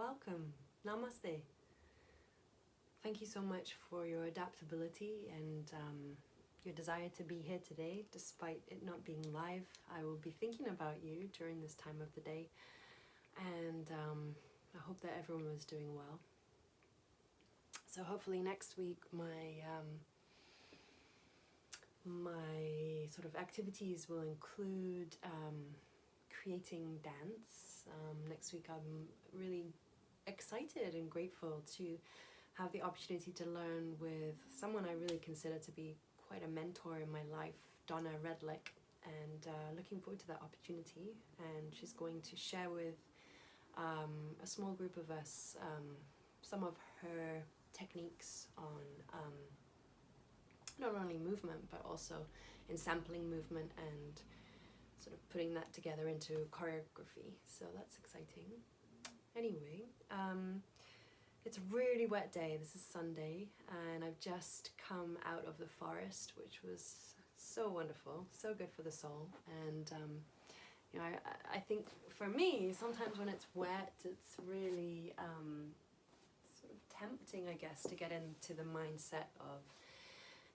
welcome. Namaste. Thank you so much for your adaptability and your desire to be here today. Despite it not being live, I will be thinking about you during this time of the day, and I hope that everyone was doing well. So hopefully next week my sort of activities will include creating dance. Next week I'm really excited and grateful to have the opportunity to learn with someone I really consider to be quite a mentor in my life, Donna Redlick, and looking forward to that opportunity. And she's going to share with a small group of us some of her techniques on not only movement but also in sampling movement and sort of putting that together into choreography. So that's exciting. Anyway, it's a really wet day. This is Sunday and I've just come out of the forest, which was so wonderful, so good for the soul. And you know, I think for me, sometimes when it's wet, it's really sort of tempting, I guess, to get into the mindset of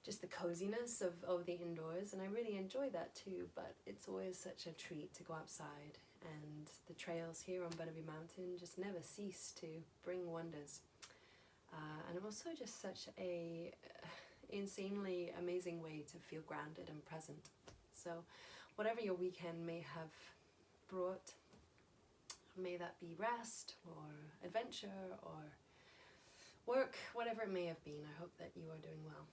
just the coziness of the indoors, and I really enjoy that too, but it's always such a treat to go outside, and the trails here on Bryony Mountain just never cease to bring wonders. And also just such a insanely amazing way to feel grounded and present. So whatever your weekend may have brought, may that be rest or adventure or work, whatever it may have been, I hope that you are doing well.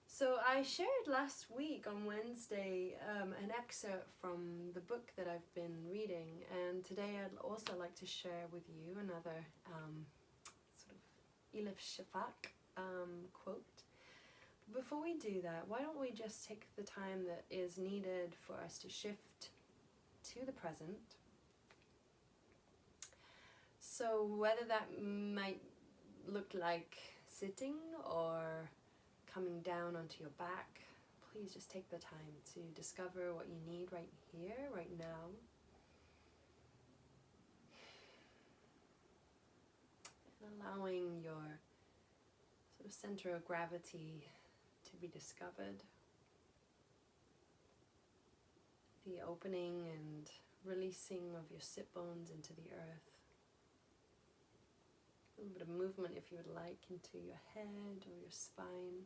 So I shared last week on Wednesday an excerpt from the book that I've been reading, and today I'd also like to share with you another sort of Elif Shafak quote. But before we do that, why don't we just take the time that is needed for us to shift to the present. So whether that might look like sitting or coming down onto your back, please just take the time to discover what you need right here, right now. And allowing your sort of center of gravity to be discovered. The opening and releasing of your sit bones into the earth. A little bit of movement, if you would like, into your head or your spine.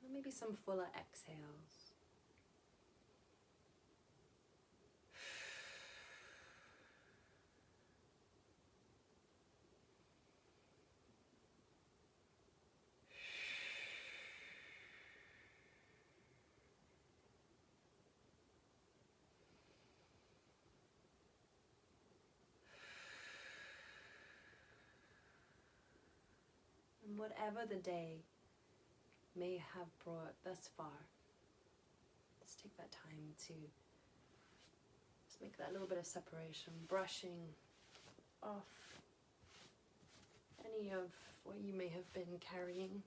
And maybe some fuller exhales. And whatever the day may have brought thus far, let's take that time to just make that little bit of separation, brushing off any of what you may have been carrying,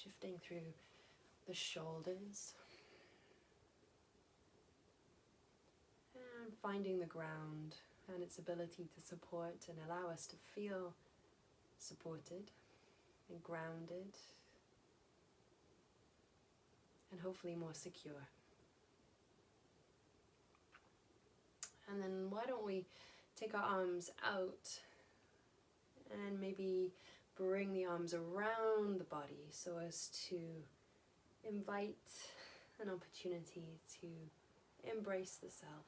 shifting through the shoulders, and finding the ground and its ability to support and allow us to feel supported and grounded and hopefully more secure. And then why don't we take our arms out and maybe bring the arms around the body so as to invite an opportunity to embrace the self.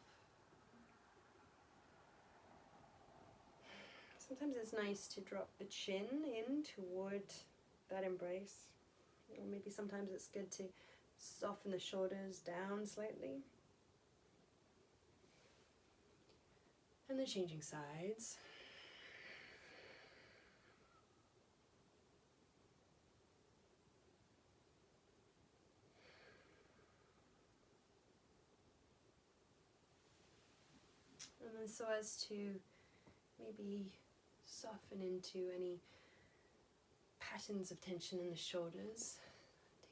Sometimes it's nice to drop the chin in toward that embrace. Or maybe sometimes it's good to soften the shoulders down slightly. And then changing sides. And then so as to maybe soften into any patterns of tension in the shoulders,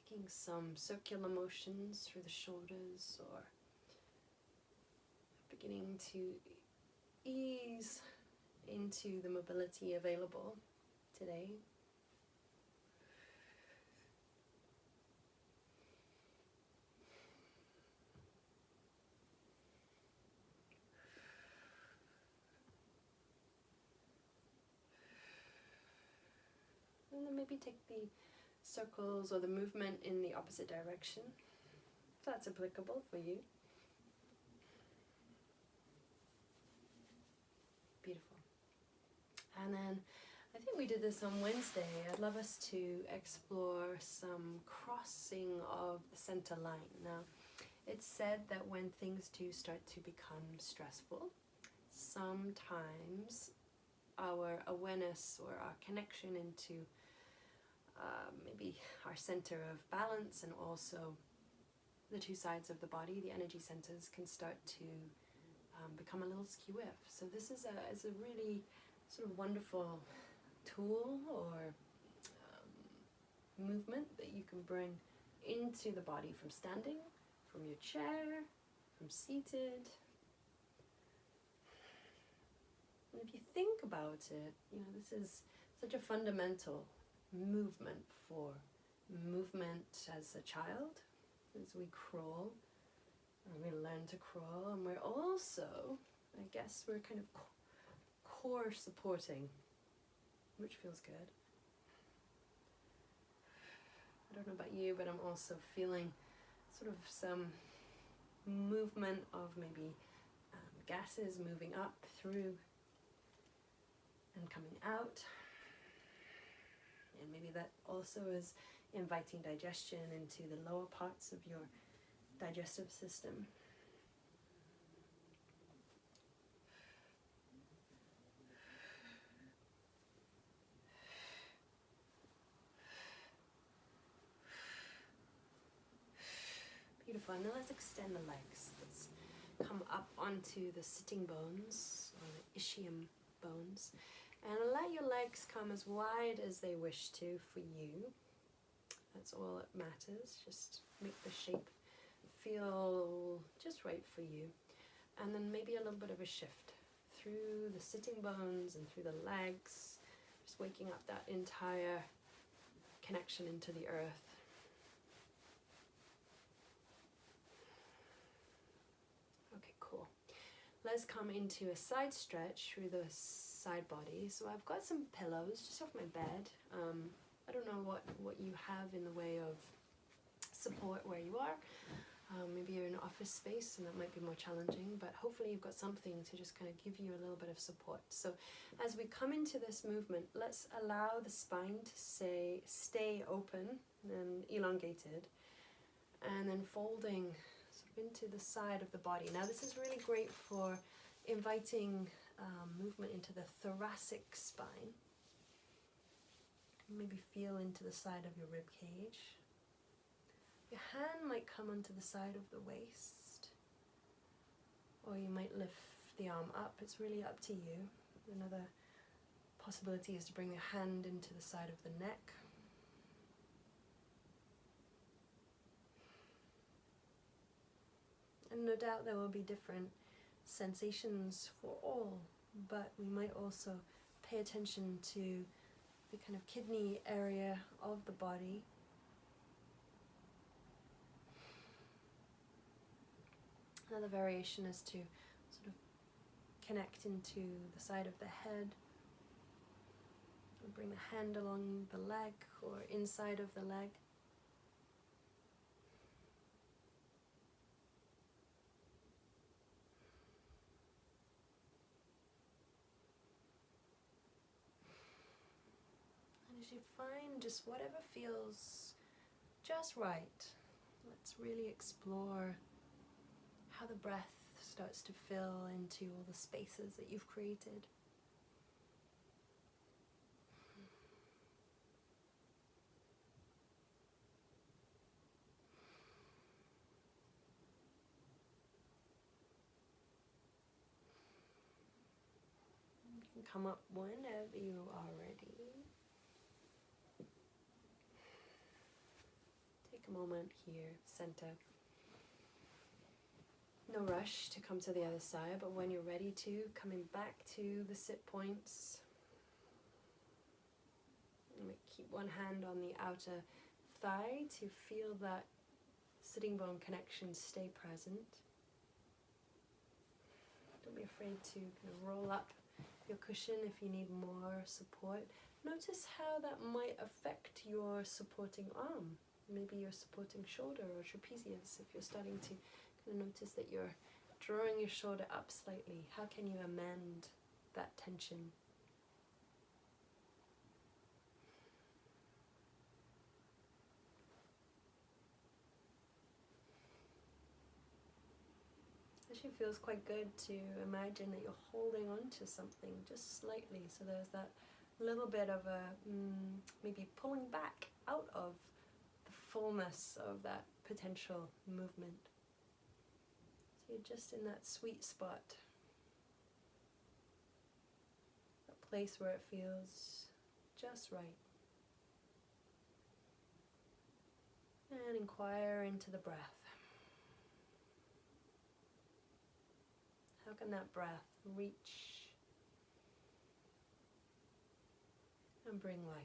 taking some circular motions through the shoulders, or beginning to ease into the mobility available today. And then maybe take the circles or the movement in the opposite direction, if that's applicable for you. Beautiful. And then I think we did this on Wednesday. I'd love us to explore some crossing of the center line. Now, it's said that when things do start to become stressful, sometimes our awareness or our connection into maybe our center of balance, and also the two sides of the body, the energy centers, can start to become a little skew-if. So this is a really sort of wonderful tool or movement that you can bring into the body from standing, from your chair, from seated. And if you think about it, you know, this is such a fundamental movement for movement as a child, as we crawl, and we learn to crawl, and we're also, I guess, we're kind of core supporting, which feels good. I don't know about you, but I'm also feeling sort of some movement of maybe gases moving up through and coming out. And maybe that also is inviting digestion into the lower parts of your digestive system. Beautiful. And now let's extend the legs. Let's come up onto the sitting bones, or the ischium bones, and let your legs come as wide as they wish to for you. That's all that matters. Just make the shape feel just right for you. And then maybe a little bit of a shift through the sitting bones and through the legs, just waking up that entire connection into the earth. Okay, cool. Let's come into a side stretch through the side body. So I've got some pillows just off my bed. I don't know what you have in the way of support where you are. Maybe you're in an office space and that might be more challenging, but hopefully you've got something to just kind of give you a little bit of support. So as we come into this movement, let's allow the spine to stay open and elongated, and then folding sort of into the side of the body. Now this is really great for inviting movement into the thoracic spine. Maybe feel into the side of your rib cage. Your hand might come onto the side of the waist, or you might lift the arm up. It's really up to you. Another possibility is to bring your hand into the side of the neck. And no doubt there will be different sensations for all, but we might also pay attention to the kind of kidney area of the body. Another variation is to sort of connect into the side of the head. Bring the hand along the leg or inside of the leg. And as you find just whatever feels just right, let's really explore how the breath starts to fill into all the spaces that you've created. You can come up whenever you are ready. take a moment here, center. No rush to come to the other side, but when you're ready to, coming back to the sit points. Keep one hand on the outer thigh to feel that sitting bone connection stay present. Don't be afraid to kind of roll up your cushion if you need more support. Notice how that might affect your supporting arm. Maybe your supporting shoulder or trapezius. If you're starting to kind of notice that you're drawing your shoulder up slightly, how can you amend that tension? Actually feels quite good to imagine that you're holding on to something just slightly, so there's that little bit of a maybe pulling back out of the fullness of that potential movement. So you're just in that sweet spot, that place where it feels just right. And inquire into the breath. How can that breath reach and bring life?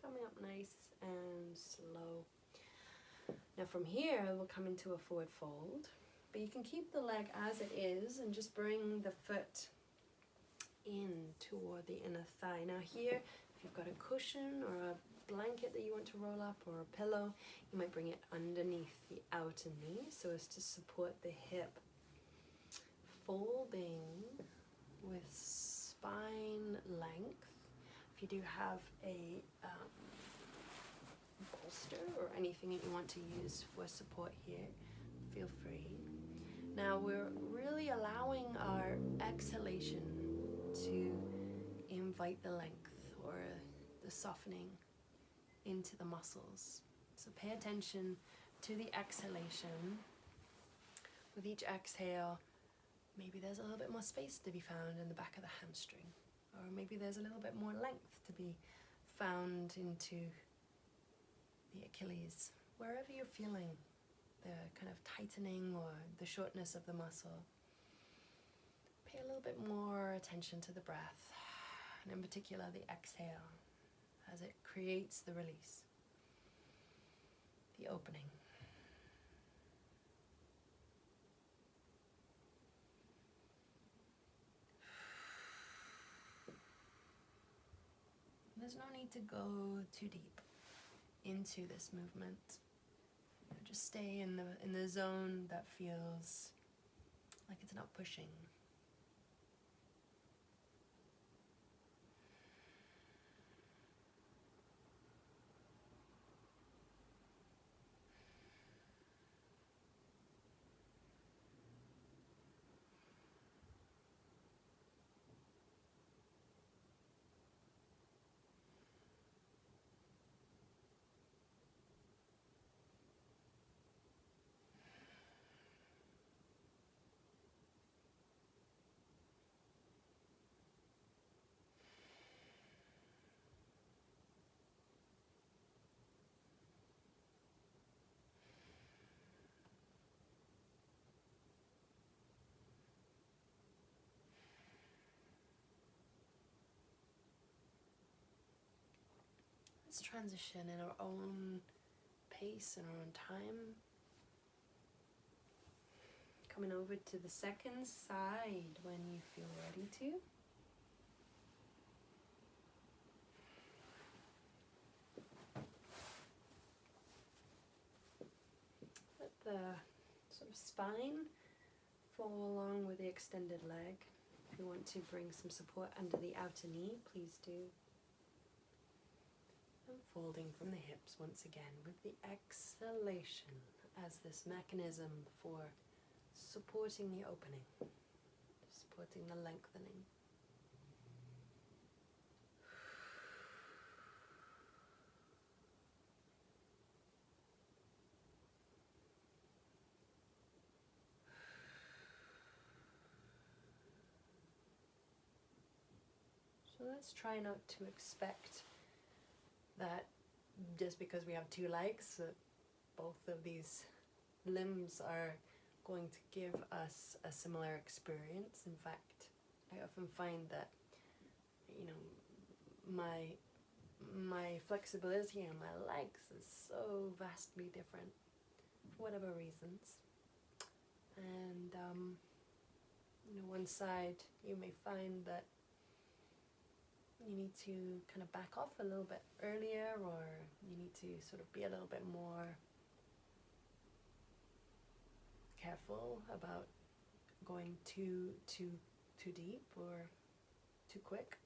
Coming up nice and slow. Now from here we'll come into a forward fold, but you can keep the leg as it is and just bring the foot in toward the inner thigh. Now here, if you've got a cushion or a blanket that you want to roll up or a pillow, you might bring it underneath the outer knee so as to support the hip. Folding with spine length. If you do have a bolster or anything that you want to use for support here, feel free. Now we're really allowing our exhalation to invite the length or the softening into the muscles. So pay attention to the exhalation. With each exhale, maybe there's a little bit more space to be found in the back of the hamstring. Or maybe there's a little bit more length to be found into the Achilles. Wherever you're feeling the kind of tightening or the shortness of the muscle, pay a little bit more attention to the breath, and in particular the exhale as it creates the release, the opening. There's no need to go too deep into this movement. Just stay in the zone that feels like it's not pushing. Let's transition in our own pace and our own time. Coming over to the second side when you feel ready to. Let the sort of spine fall along with the extended leg. If you want to bring some support under the outer knee, please do. And folding from the hips once again with the exhalation as this mechanism for supporting the opening, supporting the lengthening. So let's try not to expect that just because we have two legs, that both of these limbs are going to give us a similar experience. In fact, I often find that, you know, my flexibility in my legs is so vastly different for whatever reasons. And you know, one side you may find that you need to kind of back off a little bit earlier, or you need to sort of be a little bit more careful about going too deep or too quick.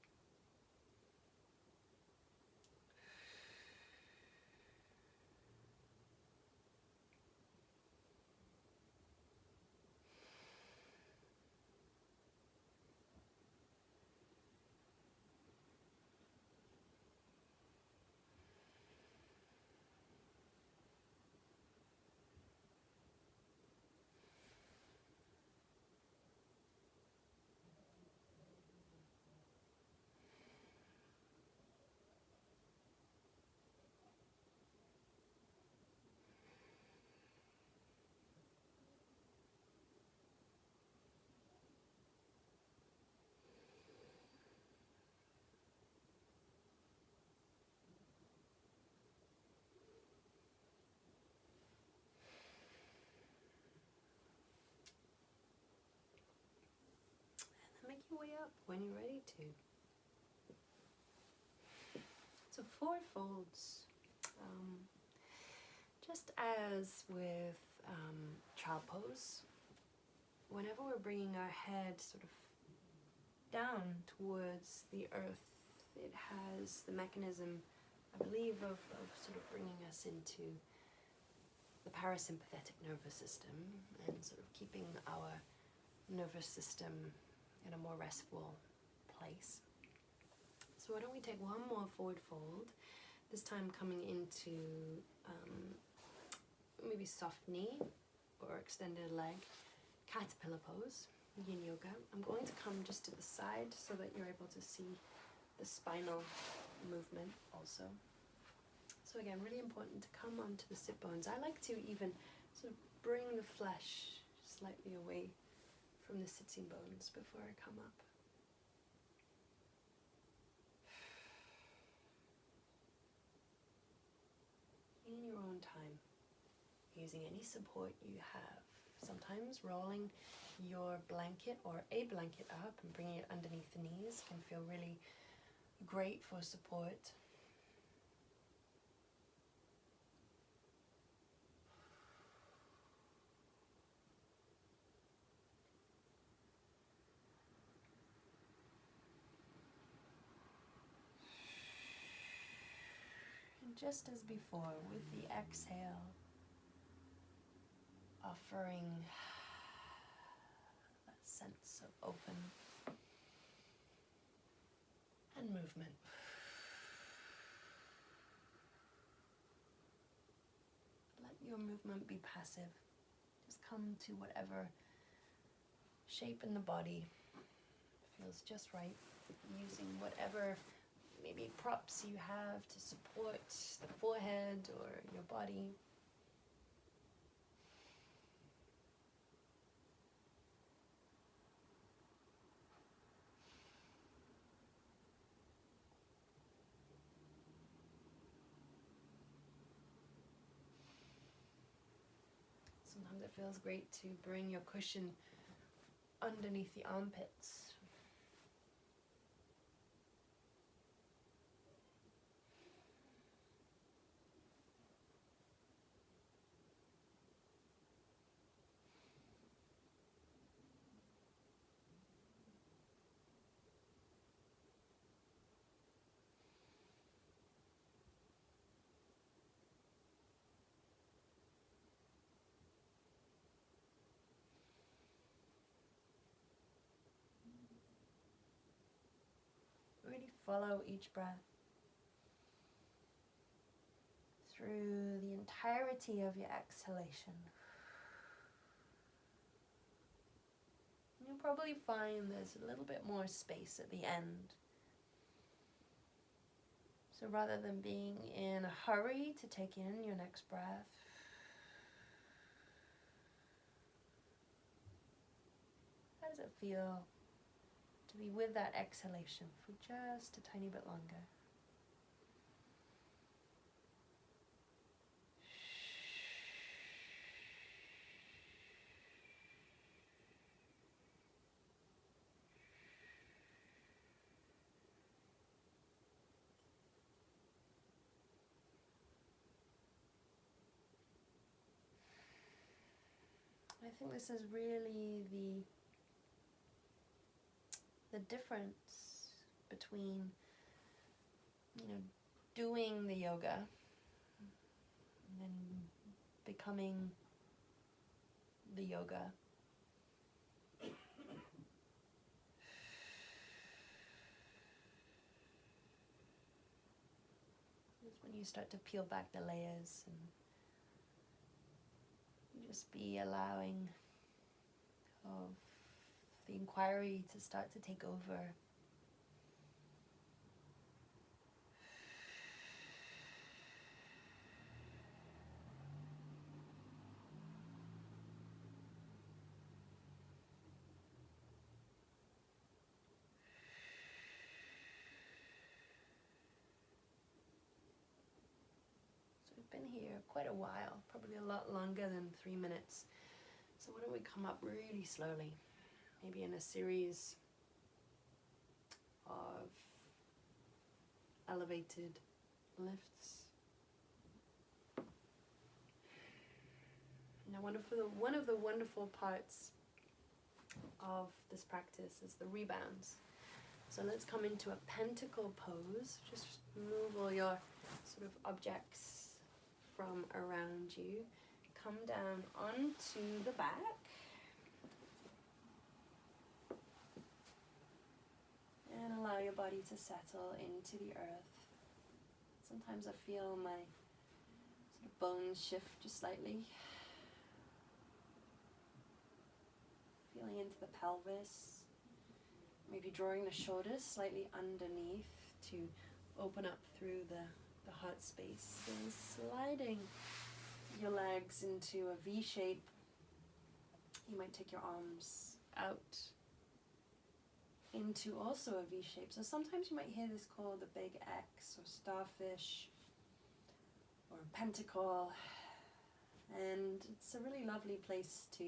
And make your way up when you're ready to. So forward folds, just as with child pose, whenever we're bringing our head sort of down towards the earth, it has the mechanism, I believe, of sort of bringing us into the parasympathetic nervous system and sort of keeping our nervous system in a more restful place. So why don't we take one more forward fold, this time coming into maybe soft knee or extended leg, caterpillar pose, Yin Yoga. I'm going to come just to the side so that you're able to see the spinal movement also. So again, really important to come onto the sit bones. I like to even sort of bring the flesh slightly away from the sitting bones before I come up. In your own time, using any support you have. Sometimes rolling your blanket or a blanket up and bringing it underneath the knees can feel really great for support. And just as before, with the exhale, offering that sense of open and movement. Let your movement be passive. Just come to whatever shape in the body feels just right, using whatever maybe props you have to support the forehead or your body. Sometimes it feels great to bring your cushion underneath the armpits. Really follow each breath through the entirety of your exhalation. You'll probably find there's a little bit more space at the end So rather than being in a hurry to take in your next breath, how does it feel to be with that exhalation for just a tiny bit longer? I think this is really the difference between, doing the yoga and then becoming the yoga. It's when you start to peel back the layers and just be allowing of the inquiry to start to take over. So we've been here quite a while, probably a lot longer than 3 minutes. So why don't we come up really slowly, maybe in a series of elevated lifts. Now one of the wonderful parts of this practice is the rebounds. So let's come into a Pentacle Pose. Just move all your sort of objects from around you. Come down onto the back. And allow your body to settle into the earth. Sometimes I feel my sort of bones shift just slightly. Feeling into the pelvis. Maybe drawing the shoulders slightly underneath to open up through the heart space. And sliding your legs into a V shape. You might take your arms out into also a V shape. So sometimes you might hear this called the big X or starfish or pentacle. And it's a really lovely place to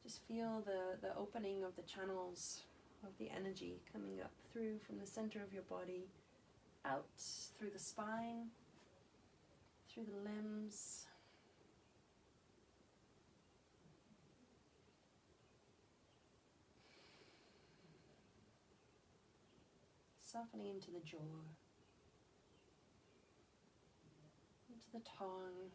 just feel the opening of the channels of the energy coming up through from the center of your body, out through the spine, through the limbs. Softening into the jaw, into the tongue.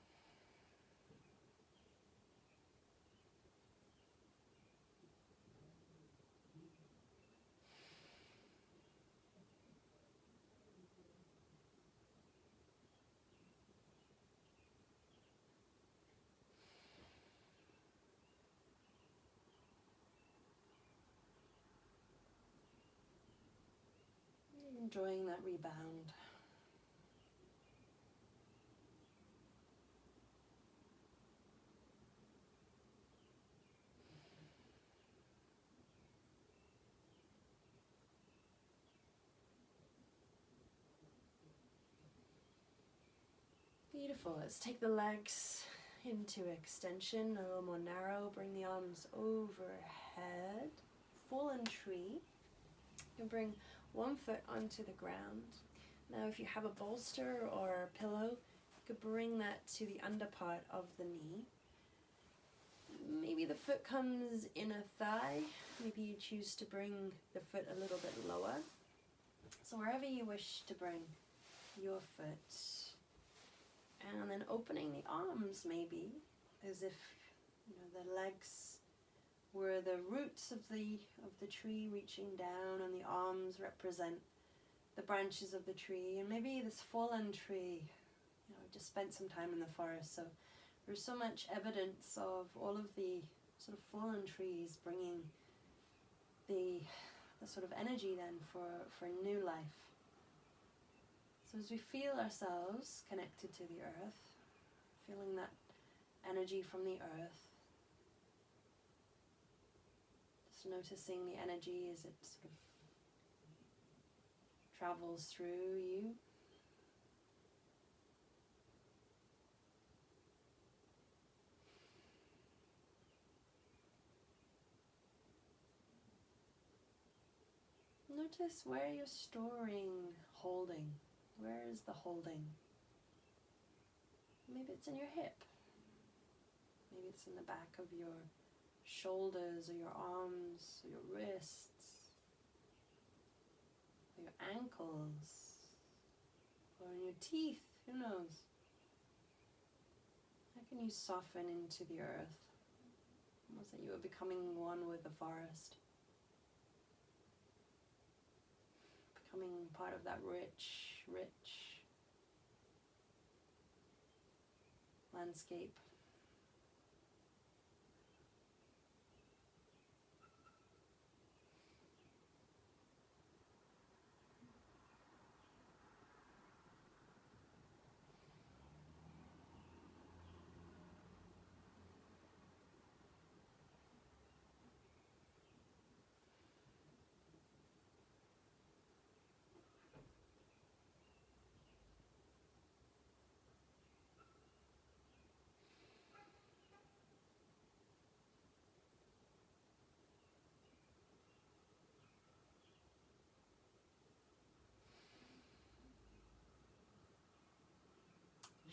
Enjoying that rebound. Beautiful. Let's take the legs into extension, a little more narrow. Bring the arms overhead. Fallen tree. You can bring one foot onto the ground. Now if you have a bolster or a pillow, you could bring that to the under part of the knee. Maybe the foot comes in a thigh. Maybe you choose to bring the foot a little bit lower. So wherever you wish to bring your foot. And then opening the arms maybe, as if the legs were the roots of the tree reaching down, and the arms represent the branches of the tree. And maybe this fallen tree, just spent some time in the forest, so there's so much evidence of all of the sort of fallen trees bringing the sort of energy then for new life. So as we feel ourselves connected to the earth, feeling that energy from the earth, just noticing the energy as it sort of travels through you. Notice where you're storing holding. Where is the holding? Maybe it's in your hip. Maybe it's in the back of your shoulders or your arms or your wrists or your ankles or in your teeth. Who knows? How can you soften into the earth? Almost that you are becoming one with the forest. Becoming part of that rich, rich landscape.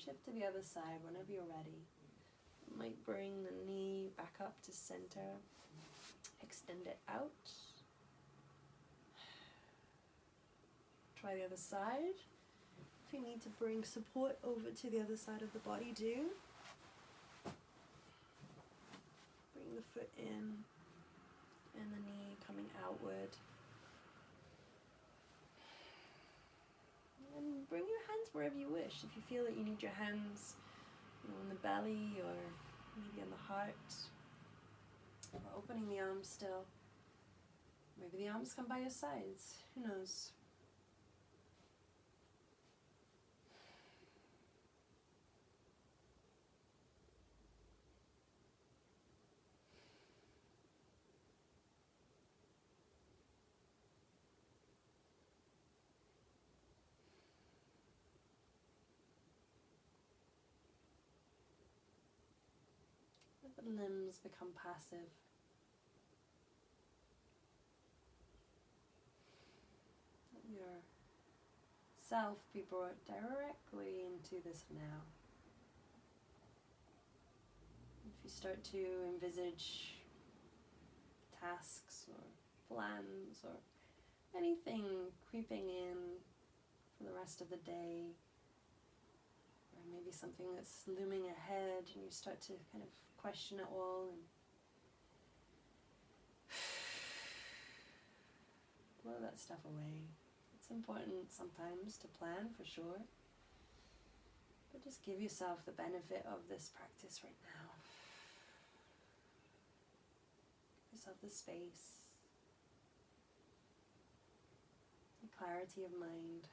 Shift to the other side whenever you're ready. You might bring the knee back up to center. Extend it out. Try the other side. If you need to bring support over to the other side of the body, do. Bring the foot in and the knee coming outward. And bring your hands wherever you wish. If you feel that you need your hands, on the belly or maybe on the heart, or opening the arms still. Maybe the arms come by your sides. Who knows? Let the limbs become passive. Let your self be brought directly into this now. If you start to envisage tasks or plans or anything creeping in for the rest of the day, or maybe something that's looming ahead and you start to kind of question it all and blow that stuff away. It's important sometimes to plan, for sure, but just give yourself the benefit of this practice right now. Give yourself the space, the clarity of mind.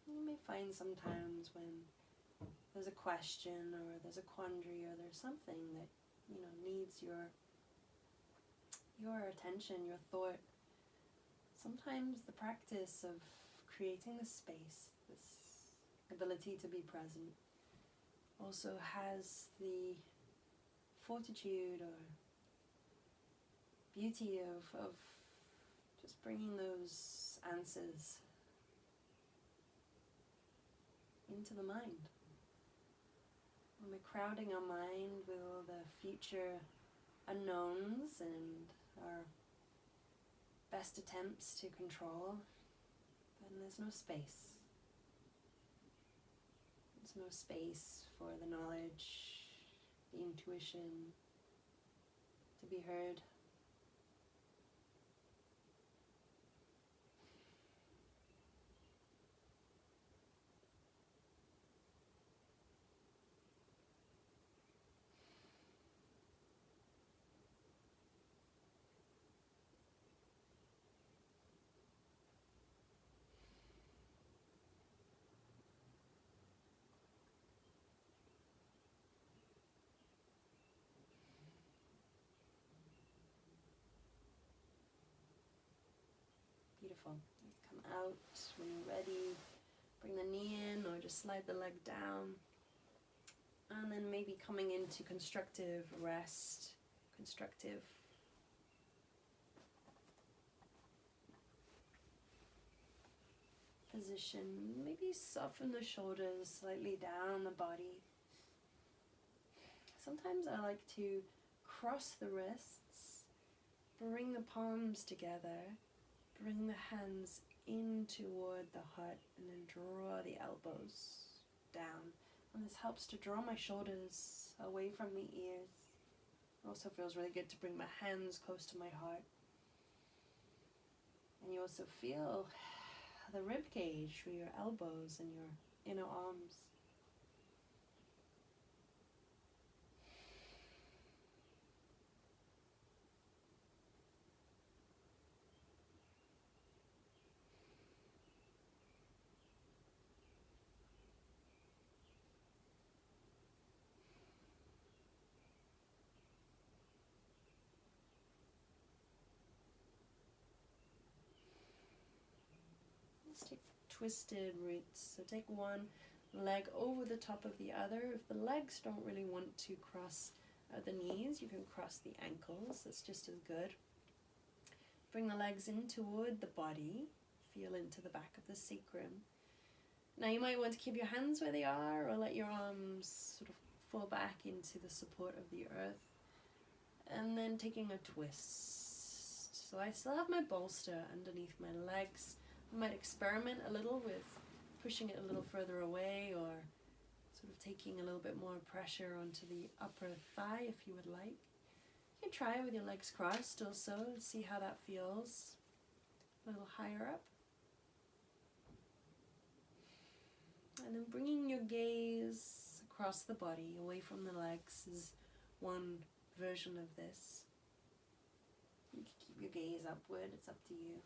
You may find sometimes when there's a question or there's a quandary or there's something that needs your attention, your thought. Sometimes the practice of creating this space, this ability to be present, also has the fortitude or beauty of just bringing those answers into the mind. When we're crowding our mind with all the future unknowns and our best attempts to control, then there's no space. There's no space for the knowledge, the intuition to be heard. Beautiful. Let's come out when you're ready. Bring the knee in or just slide the leg down. And then maybe coming into constructive rest, constructive position. Maybe soften the shoulders slightly down the body. Sometimes I like to cross the wrists, bring the palms together, bring the hands in toward the heart, and then draw the elbows down. And this helps to draw my shoulders away from the ears. It also feels really good to bring my hands close to my heart. And you also feel the rib cage through your elbows and your inner arms. Let's take twisted roots. So take one leg over the top of the other. If the legs don't really want to cross the knees, you can cross the ankles. That's just as good. Bring the legs in toward the body. Feel into the back of the sacrum. Now you might want to keep your hands where they are or let your arms sort of fall back into the support of the earth. And then taking a twist. So I still have my bolster underneath my legs. I might experiment a little with pushing it a little further away or sort of taking a little bit more pressure onto the upper thigh if you would like. You can try it with your legs crossed also, see how that feels. A little higher up. And then bringing your gaze across the body, away from the legs, is one version of this. You can keep your gaze upward, it's up to you.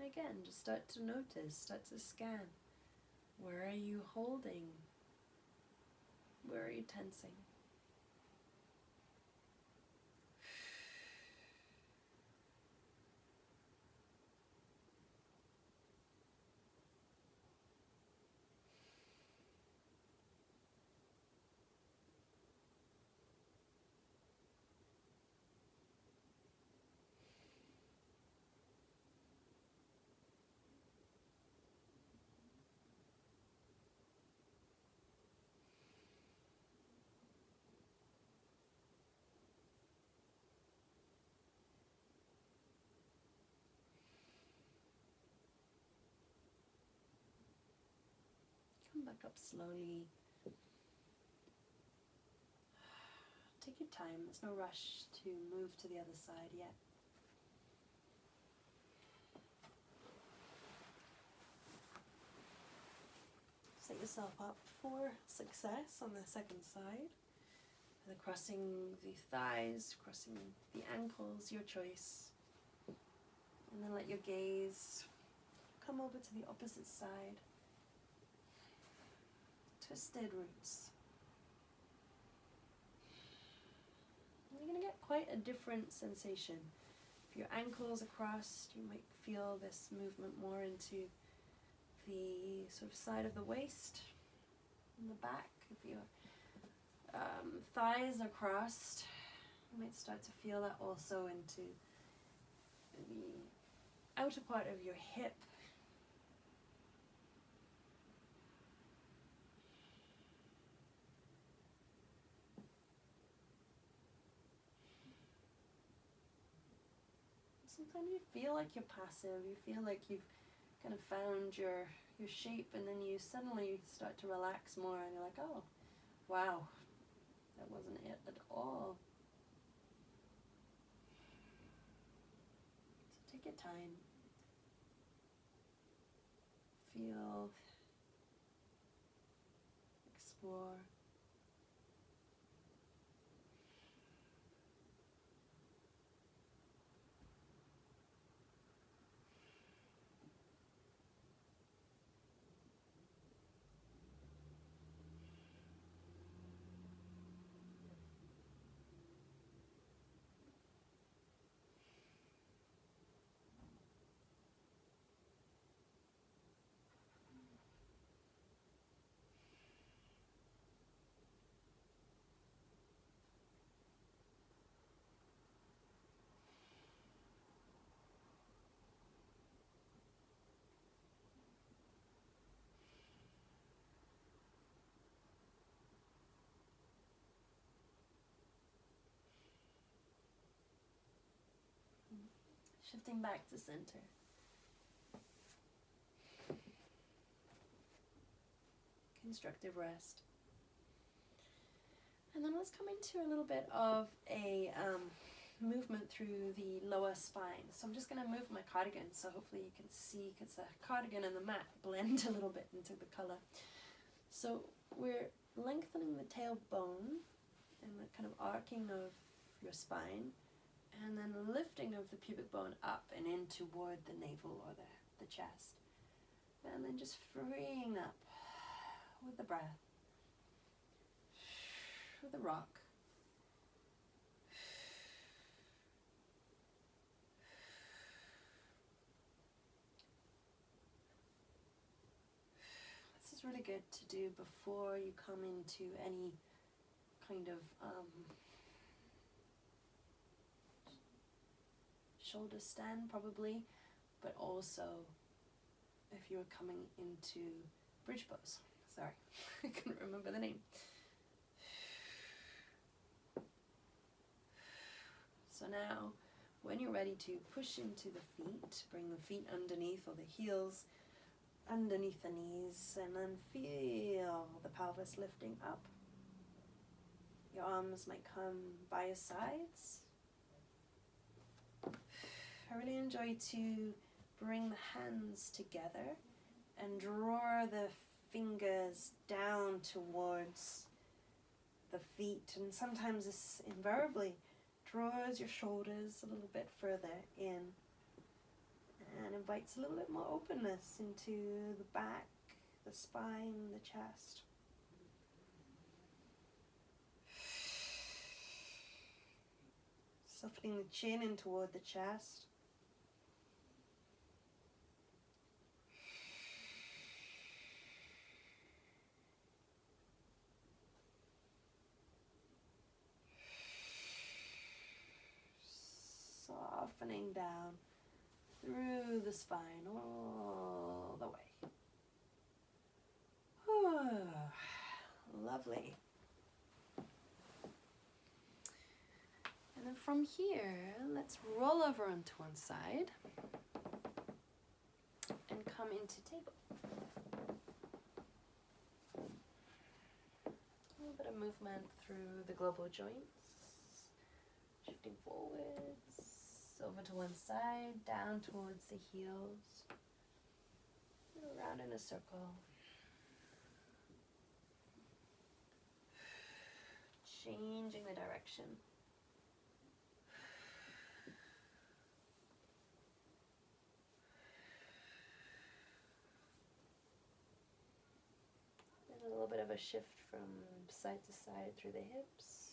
And again, just start to notice, start to scan. Where are you holding? Where are you tensing? Come back up slowly. Take your time, there's no rush to move to the other side yet. Set yourself up for success on the second side. And crossing the thighs, crossing the ankles, your choice. And then let your gaze come over to the opposite side. Twisted roots. You're going to get quite a different sensation. If your ankles are crossed, you might feel this movement more into the sort of side of the waist, in the back. If your thighs are crossed, you might start to feel that also into the outer part of your hip. Sometimes you feel like you're passive, you feel like you've kind of found your shape, and then you suddenly start to relax more and you're like, oh, wow, that wasn't it at all. So take your time. Feel, explore. Shifting back to center. Constructive rest. And then let's come into a little bit of a movement through the lower spine. So I'm just going to move my cardigan, so hopefully you can see, because the cardigan and the mat blend a little bit into the color. So we're lengthening the tailbone and the kind of arcing of your spine, and then lifting of the pubic bone up and in toward the navel or the chest. And then just freeing up with the breath, with the rock. This is really good to do before you come into any kind of shoulder stand probably, but also if you're coming into bridge pose. Sorry, I couldn't remember the name. So now, when you're ready to push into the feet, bring the feet underneath, or the heels underneath the knees, and then feel the pelvis lifting up. Your arms might come by your sides. I really enjoy to bring the hands together and draw the fingers down towards the feet, and sometimes this invariably draws your shoulders a little bit further in and invites a little bit more openness into the back, the spine, the chest. Softening the chin in toward the chest. Softening down through the spine all the way. Lovely. And then from here, let's roll over onto one side and come into table. A little bit of movement through the global joints, shifting forwards, over to one side, down towards the heels, around in a circle. Changing the direction. And a little bit of a shift from side to side through the hips.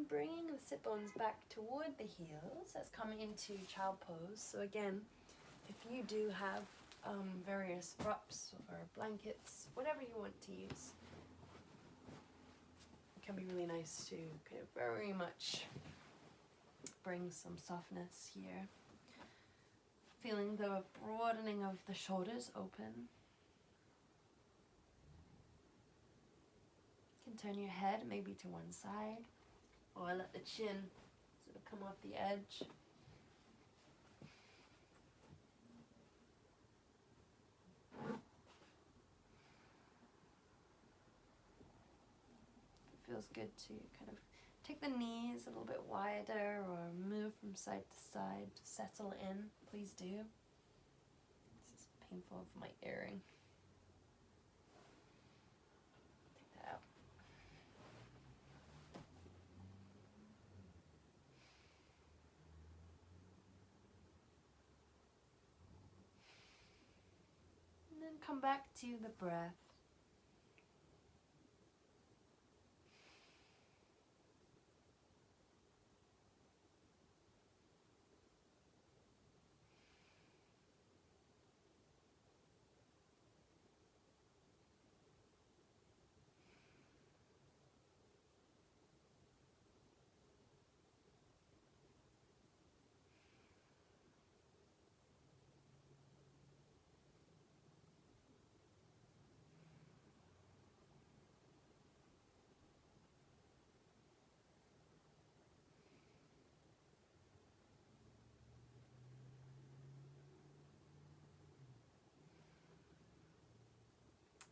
Bringing the sit bones back toward the heels as coming into child pose. So again, if you do have various props or blankets, whatever you want to use, it can be really nice to kind of very much bring some softness here. Feeling the broadening of the shoulders open. You can turn your head maybe to one side, or let the chin sort of come off the edge. It feels good to kind of take the knees a little bit wider or move from side to side to settle in. Please do. This is painful for my earring. Take that out. And then come back to the breath.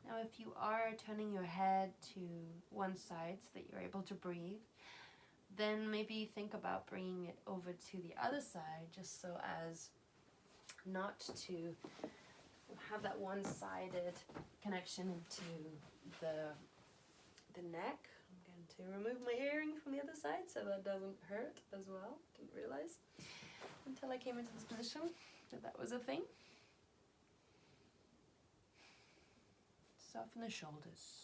Now if you are turning your head to one side so that you're able to breathe, then maybe think about bringing it over to the other side, just so as not to have that one-sided connection into the neck. I'm going to remove my earring from the other side so that doesn't hurt as well. Didn't realize until I came into this position that that was a thing. Soften the shoulders.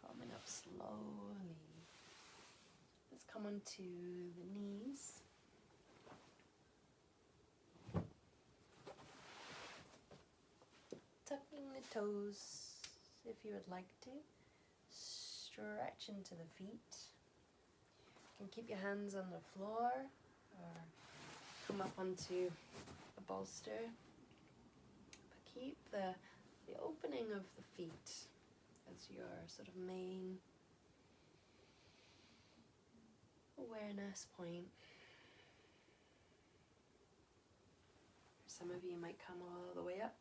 Coming up slowly. Let's come onto the knees. Tucking the toes if you would like to. Stretch into the feet. You can keep your hands on the floor or come up onto a bolster. But keep the opening of the feet as your sort of main awareness point. Some of you might come all the way up.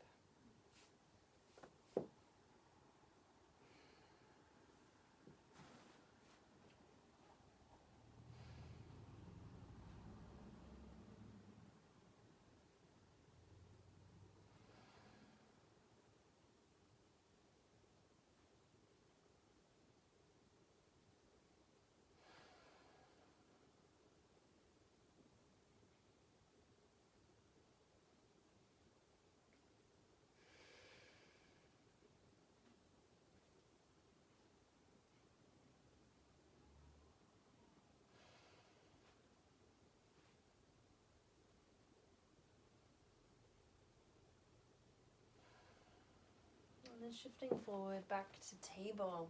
And then shifting forward back to table.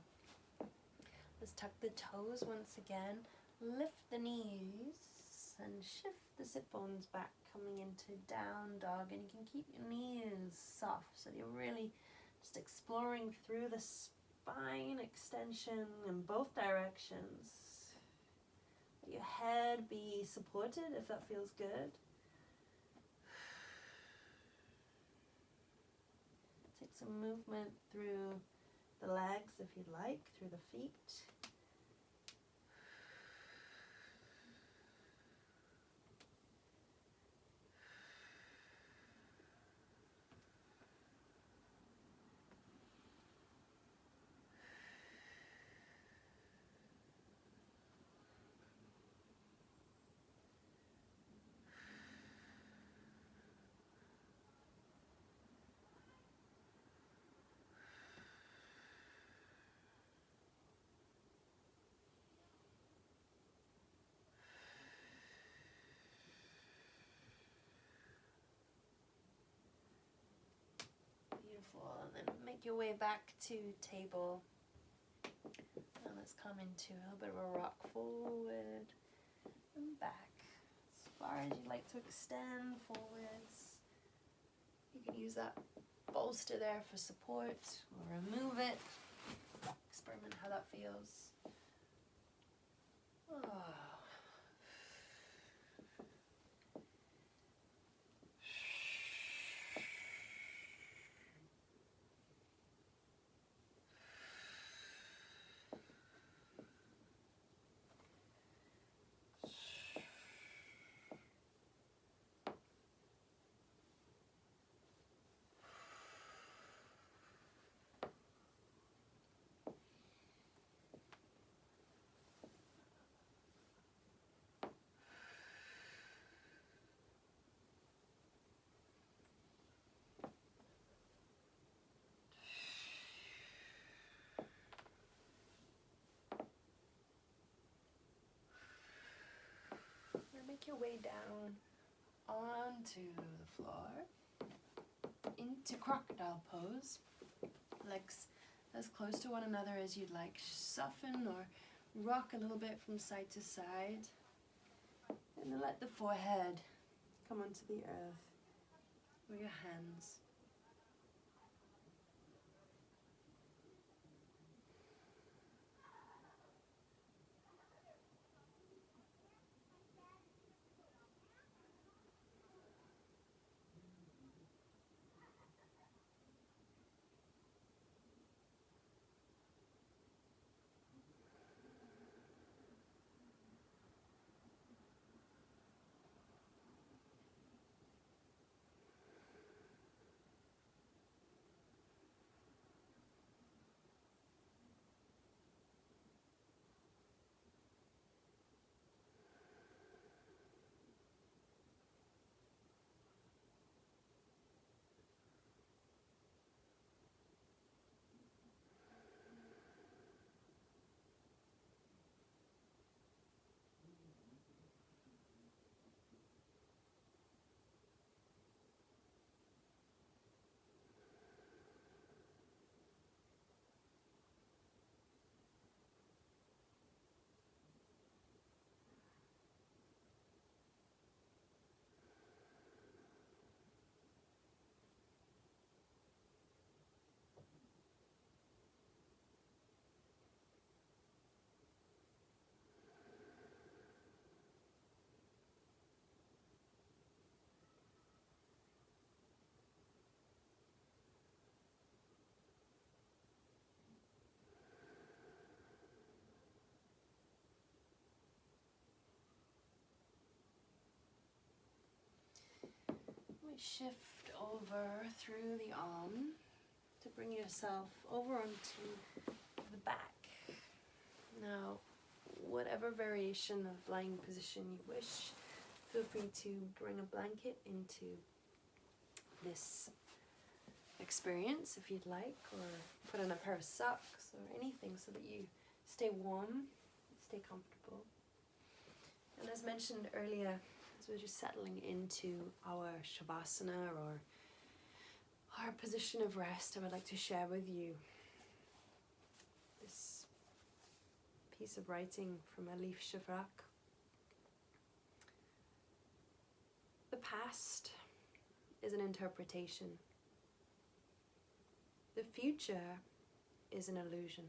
Let's tuck the toes once again. Lift the knees and shift the sit bones back, coming into down dog. And you can keep your knees soft so you're really just exploring through the spine extension in both directions. Let your head be supported if that feels good. Take some movement through the legs if you'd like, through the feet. Beautiful. And then make your way back to table. And let's come into a little bit of a rock forward and back. As far as you like to extend forwards. You can use that bolster there for support or remove it. Experiment how that feels. Oh. make your way down onto the floor, into Crocodile Pose. Legs as close to one another as you'd like. Soften or rock a little bit from side to side. And then let the forehead come onto the earth with your hands. Shift over through the arm to bring yourself over onto the back. Now, whatever variation of lying position you wish, feel free to bring a blanket into this experience if you'd like, or put on a pair of socks or anything so that you stay warm, stay comfortable. And as mentioned earlier, as we're just settling into our Shavasana or our position of rest, I would like to share with you this piece of writing from Alif Shafak. The past is an interpretation. The future is an illusion.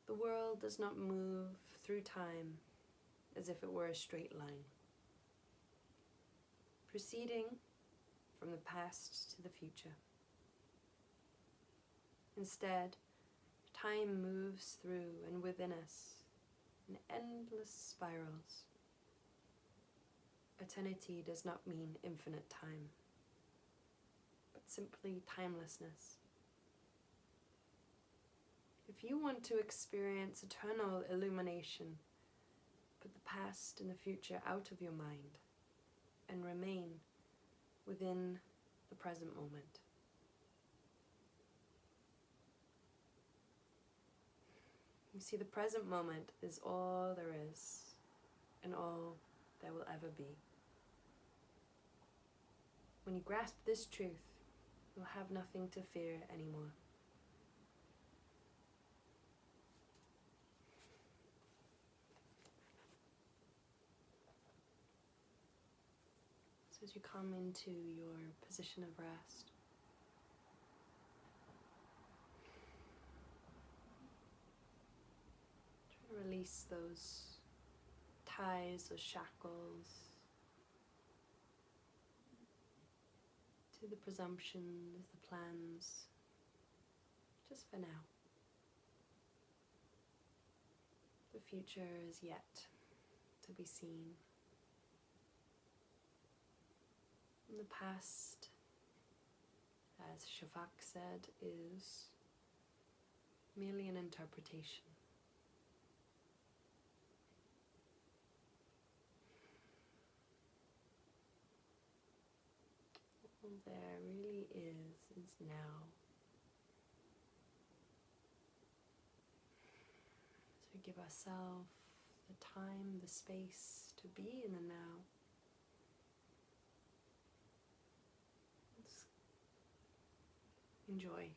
The world does not move through time as if it were a straight line, proceeding from the past to the future. Instead, time moves through and within us in endless spirals. Eternity does not mean infinite time, but simply timelessness. If you want to experience eternal illumination, put the past and the future out of your mind and remain within the present moment. You see, the present moment is all there is and all there will ever be. When you grasp this truth, you'll have nothing to fear anymore. As you come into your position of rest, try to release those ties, those shackles, to the presumptions, the plans, just for now. The future is yet to be seen. The past, as Shafak said, is merely an interpretation. All there really is now. As we give ourselves the time, the space to be in the now. Just enjoy.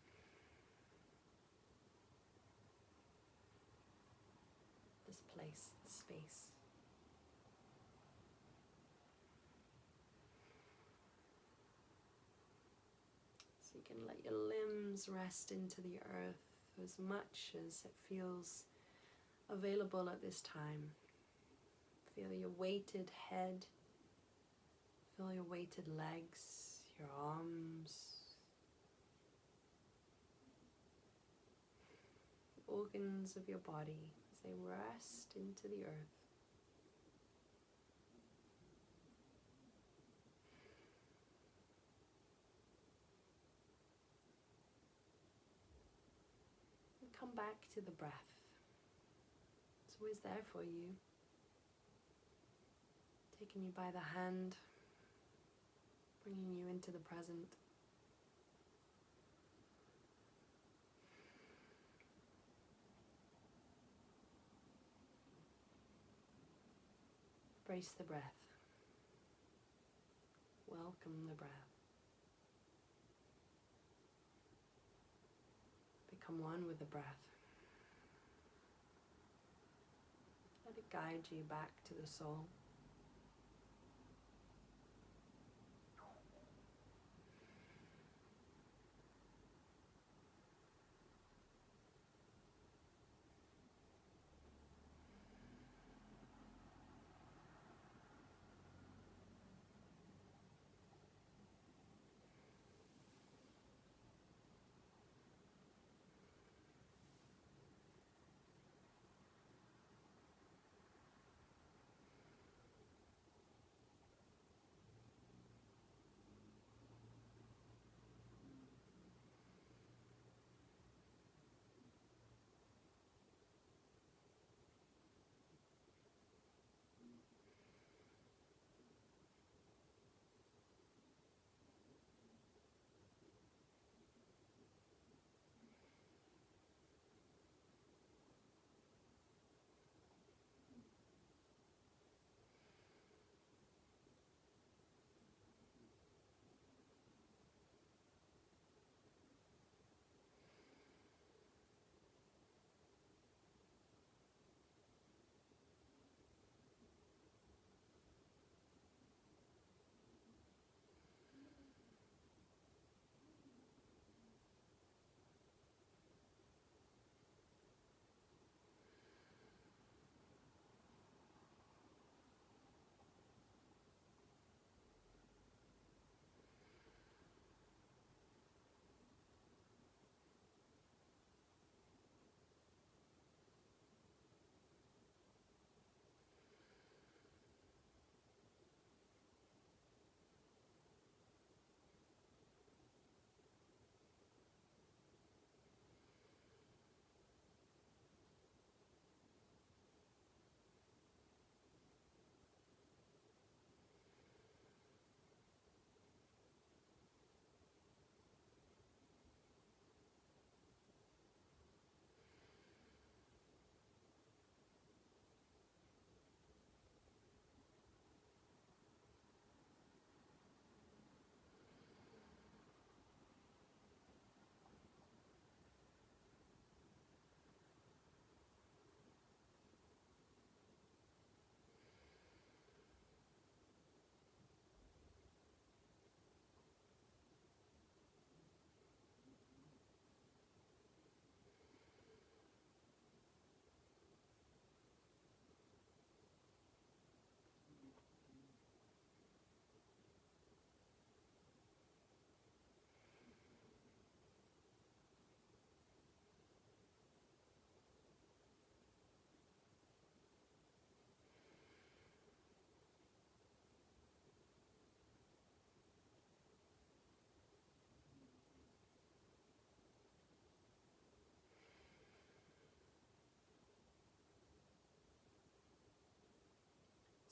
This place, this space. So you can let your limbs rest into the earth as much as it feels available at this time. Feel your weighted head, feel your weighted legs, your arms, the organs of your body as they rest into the earth. And come back to the breath. It's always there for you, taking you by the hand, bringing you into the present. Embrace the breath. Welcome the breath. Become one with the breath. Let it guide you back to the soul.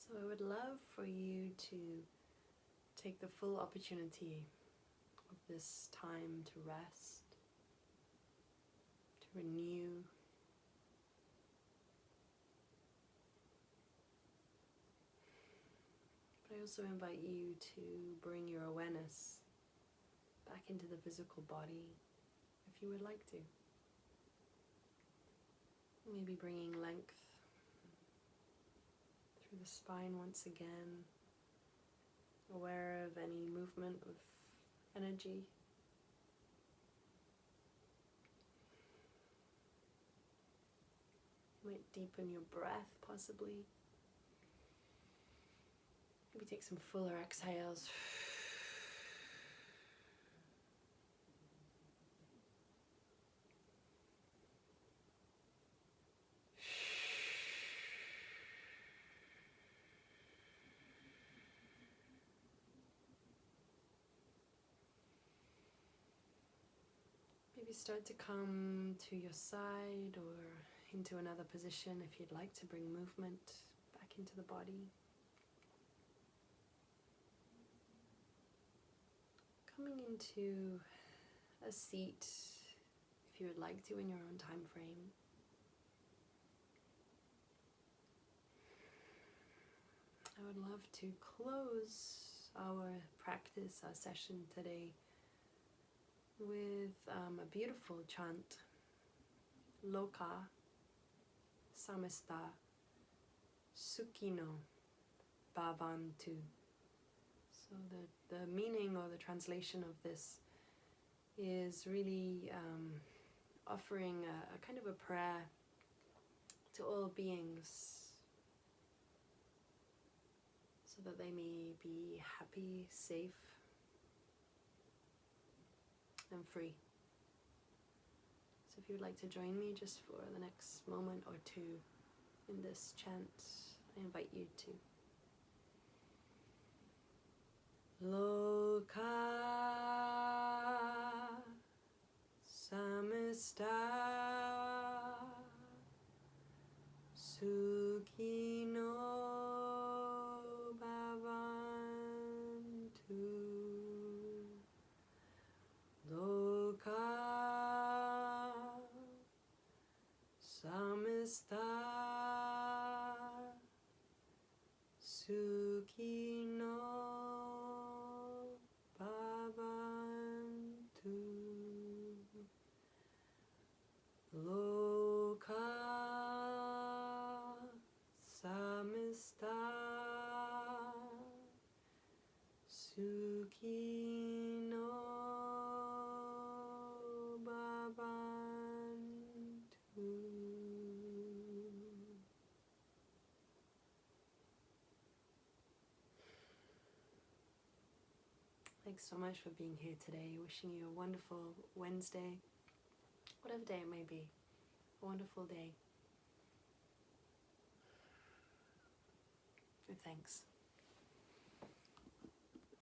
So I would love for you to take the full opportunity of this time to rest, to renew, I also invite you to bring your awareness back into the physical body if you would like to. Maybe bringing length through the spine once again, aware of any movement of energy. You might deepen your breath, possibly. Maybe take some fuller exhales. Maybe start to come to your side or into another position if you'd like to bring movement back into the body. Coming into a seat if you would like to in your own time frame. I would love to close our practice, our session today with a beautiful chant, Loka Samasta Sukhino Bhavantu. So the meaning or the translation of this is really offering a kind of a prayer to all beings so that they may be happy, safe, and free. So if you would like to join me just for the next moment or two in this chant, I invite you to. Loka samasta sukhino bhavantu. Loka samasta sukhino bhavantu. Loka samasta sukhino bhavantu. Thanks so much for being here today. Wishing you a wonderful Wednesday, whatever day it may be. A wonderful day. With thanks.